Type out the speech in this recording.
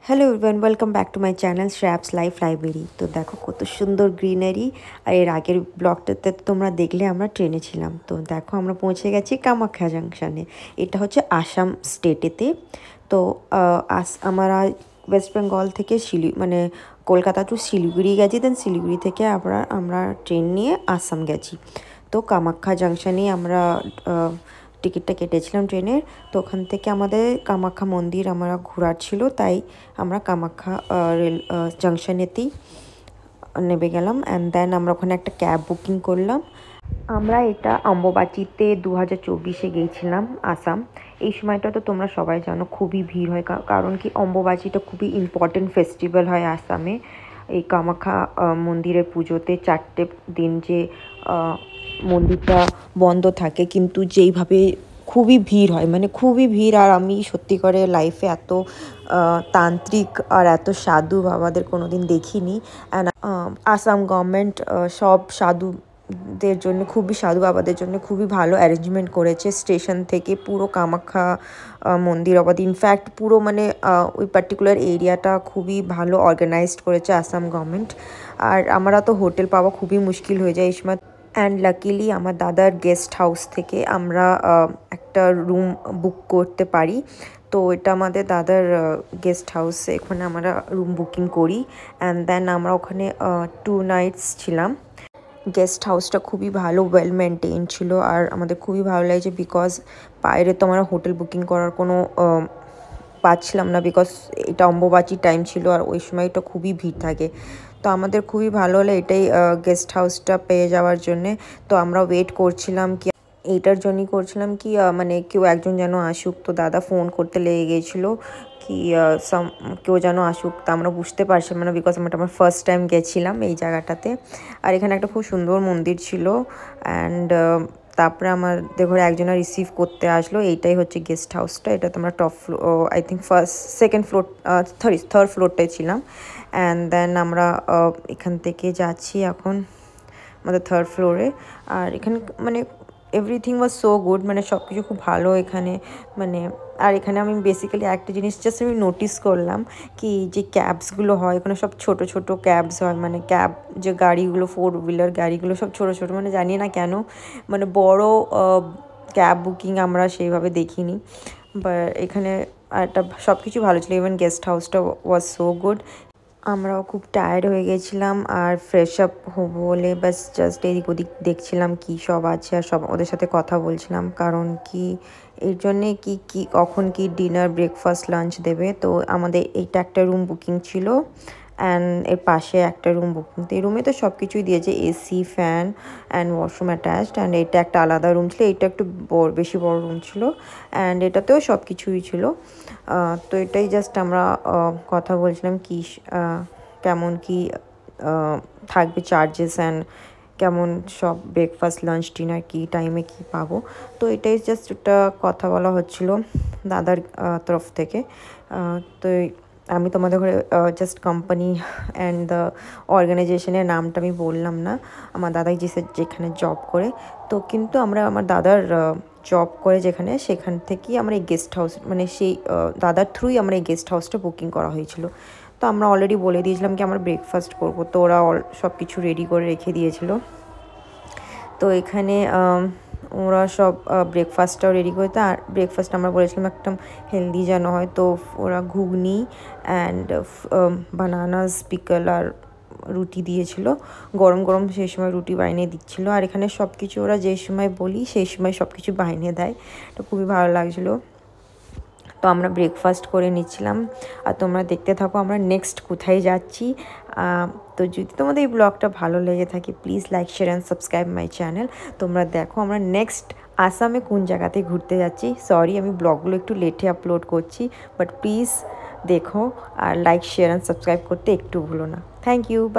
Hello everyone, welcome back to my channel Shraps life library. তো দেখো কত সুন্দর গ্রিনারি। আর এর আগের ব্লগটাতে তোমরা দেখলে আমরা ট্রেনে ছিলাম। তো দেখো আমরা পৌঁছে গেছি কামাখ্যা জাংশনে। এটা হচ্ছে আসাম স্টেটেতে। তো আমরা ওয়েস্ট বেঙ্গল থেকে মানে কলকাতা টু শিলিগুড়ি গেছি। দেন শিলিগুড়ি থেকে আমরা ট্রেন নিয়ে আসাম গেছি। তো কামাখ্যা জাংশনে আমরা টিকিটটা কেটেছিলাম ট্রেনের। তো ওখান থেকে আমাদের কামাখ্যা মন্দির আমরা ঘোরার ছিল, তাই আমরা কামাখ্যা রেল জাংশনেতেই নেমে গেলাম। অ্যান্ড দেন আমরা ওখানে একটা ক্যাব বুকিং করলাম। আমরা এটা অম্বুবাচীতে 2024 গিয়েছিলাম আসাম। এই সময়টা তো তোমরা সবাই জানো খুবই ভিড় হয়, কারণ কি অম্বুবাচীটা খুবই ইম্পর্টেন্ট ফেস্টিভ্যাল হয় আসামে। এই কামাখ্যা মন্দিরের পুজোতে 4টে দিন যে মন্দিরটা বন্ধ থাকে, কিন্তু যেইভাবে খুবই ভিড় হয়, মানে খুবই ভিড়। আর আমি সত্যি করে লাইফে এত তান্ত্রিক আর এত সাধু বাবাদের কোনো দিন দেখিনি। অ্যান্ড আসাম গভর্নমেন্ট সব সাধুদের জন্য, সাধু বাবাদের জন্য খুবই ভালো অ্যারেঞ্জমেন্ট করেছে। স্টেশন থেকে পুরো কামাখ্যা মন্দির অবধি, ইনফ্যাক্ট পুরো মানে ওই পার্টিকুলার এরিয়াটা খুবই ভালো অর্গানাইজড করেছে আসাম গভর্নমেন্ট। আর আমরা তো হোটেল পাওয়া খুবই মুশকিল হয়ে যায় এই সময়। অ্যান্ড লাকিলি আমার দাদার গেস্ট হাউস থেকে আমরা একটা রুম বুক করতে পারি। তো এটা আমাদের দাদার গেস্ট হাউসে, এখানে আমরা রুম বুকিং করি। অ্যান্ড দেন আমরা ওখানে 2 nights ছিলাম। গেস্ট হাউসটা খুবই ভালো, ওয়েল মেনটেন ছিল। আর আমাদের খুবই ভালো লাগছে, বিকজ বাইরে তো আমরা হোটেল বুকিং করার কোনো পাচ্ছিলাম না, বিকজ এটা অম্বুবাচীর টাইম ছিল আর ওই সময়টা খুবই ভিড় থাকে। তো আমাদের খুবই ভালো হলো এটাই গেস্ট হাউসটা পেয়ে যাওয়ার জন্যে। তো আমরা ওয়েট করছিলাম কি এইটার জন্যই করছিলাম কি মানে কেউ একজন যেন আসুক। তো দাদা ফোন করতে লেগে গিয়েছিলো কি কেউ যেন আসুক। তা আমরা বুঝতে পারছিলাম না, বিকজ আমার ফার্স্ট টাইম গেছিলাম এই জায়গাটাতে। আর এখানে একটা খুব সুন্দর মন্দির ছিল। অ্যান্ড তারপরে আমাদের ঘরে একজনা রিসিভ করতে আসলো। এইটাই হচ্ছে গেস্ট হাউসটা। এটা তো আমরা top floor, I think second floor, third ফ্লোরটাই ছিলাম। অ্যান্ড দেন আমরা এখান থেকে যাচ্ছি এখন আমাদের থার্ড ফ্লোরে। আর এখানে মানে এভরিথিং ওয়াজ সো গুড, মানে সব কিছু খুব ভালো এখানে। মানে আর এখানে আমি বেসিক্যালি একটা জিনিস জাস্ট আমি নোটিস করলাম কি যে ক্যাবসগুলো হয় এখানে সব ছোট ছোট ক্যাবস হয়। মানে ক্যাব যে গাড়িগুলো, 4 হুইলার গাড়িগুলো সব ছোট ছোট, মানে জানি না কেন, মানে বড় ক্যাব বুকিং আমরা সেইভাবে দেখিনি। বা এখানে একটা সব কিছু ভালো ছিল, ইভেন গেস্ট হাউসটা ওয়াজ সো গুড। আমরাও খুব টায়ার্ড হয়ে গেছিলাম আর ফ্রেশ আপ হবো বলে বাস জাস্ট এদিক ওদিক দেখছিলাম কি সব আছে, আর সব ওদের সাথে কথা বলছিলাম, কারণ কি এর জন্যে কি কখন কি ডিনার, ব্রেকফাস্ট, লাঞ্চ দেবে। তো আমাদের এইটা একটা রুম বুকিং ছিল, অ্যান্ড এর পাশে একটা রুম বুকিং। তো এই রুমে তো সব কিছুই দিয়েছে, AC, fan and washroom attached. And এটা একটা আলাদা রুম ছিল, এটা একটু বেশি বড় রুম ছিল। অ্যান্ড এটাতেও সব কিছুই ছিল। তো এটাই জাস্ট আমরা কথা বলছিলাম কি কেমন কি থাকবে চার্জেস, অ্যান্ড কেমন সব ব্রেকফাস্ট, লাঞ্চ, ডিনার কি টাইমে কি পাবো। তো এটাই জাস্ট একটা কথা বলা হচ্ছিল দাদার তরফ থেকে। তো আমি তোমাদের ঘরে জাস্ট কোম্পানি অ্যান্ড দ্য অর্গানাইজেশনের নামটা আমি বললাম না, আমার দাদাই যেখানে জব করে। তো কিন্তু আমার দাদার জব করে যেখানে, সেখান থেকেই আমরা এই গেস্ট হাউস, মানে সেই দাদার থ্রুই আমরা এই গেস্ট হাউসটা বুকিং করা হয়েছিল। তো আমরা অলরেডি বলে দিয়েছিলাম কি আমরা ব্রেকফাস্ট করবো, তো ওরা সব কিছু রেডি করে রেখে দিয়েছিল। তো এখানে ওরা সব ব্রেকফাস্টটাও রেডি করে। তো আর ব্রেকফাস্ট আমরা বলেছিলাম একদম হেলদি যেন হয়। তো ওরা ঘুগনি অ্যান্ড বানানাস, পিকল আর রুটি দিয়েছিল গরম গরম। সেই সময় রুটি বানিয়ে দিচ্ছিলো। আর এখানে সব কিছু ওরা যে সময় বলি সেই সময় সব কিছু বানিয়ে দেয়। তো খুবই ভালো লাগছিলো। তো আমরা ব্রেকফাস্ট করে নিচ্ছিলাম, আর তোমরা দেখতে থাকো আমরা নেক্সট কোথায় যাচ্ছি। তো যদি তোমাদের এই ব্লগটা ভালো লেগে থাকে, please like, share and subscribe my channel. তোমরা দেখো আমরা নেক্সট আসামে কোন জায়গাতে ঘুরতে যাচ্ছি। সরি আমি ব্লগগুলো একটু লেটে আপলোড করছি, বাট প্লিজ দেখো আর লাইক, শেয়ার অ্যান্ড সাবস্ক্রাইব করতে একটু ভুলো না। Thank you, by.